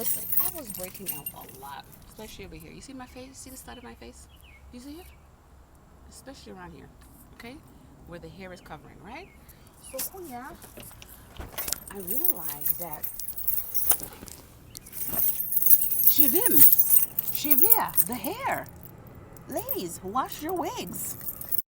Listen, I was breaking out a lot, especially over here. You see my face? See the side of my face? You see it? Especially around here, okay? Where the hair is covering, right? So here, I realized that Shivim, the hair. Ladies, wash your wigs.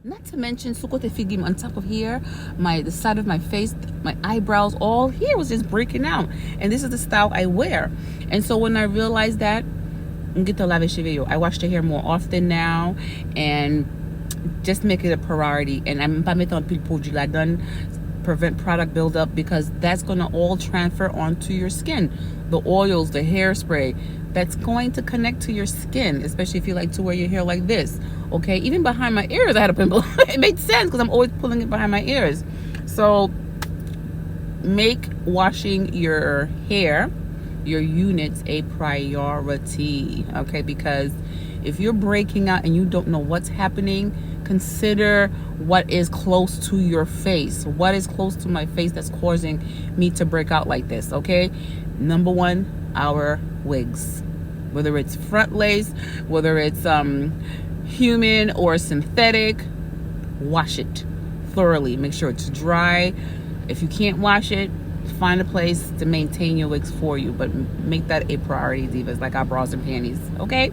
Not to mention sukote figim on top of here, the side of my face, my eyebrows, all here was just breaking out. And this is the style I wear. And so when I realized that, I wash the hair more often now and just make it a priority. And I'm pas mettre un pile produit là-dedans, prevent product buildup, because that's gonna all transfer onto your skin. The oils, the hairspray, that's going to connect to your skin, especially if you like to wear your hair like this. Okay, even behind my ears I had a pimple. It made sense because I'm always pulling it behind my ears. So make washing your hair, your units, a priority. Okay, because if you're breaking out and you don't know what's happening, consider what is close to your face. What is close to my face that's causing me to break out like this? Okay, number one, our wigs, whether it's front lace, whether it's human or synthetic, wash it thoroughly. Make sure it's dry. If you can't wash it, find a place to maintain your wigs for you, but make that a priority, divas, like our bras and panties. Okay.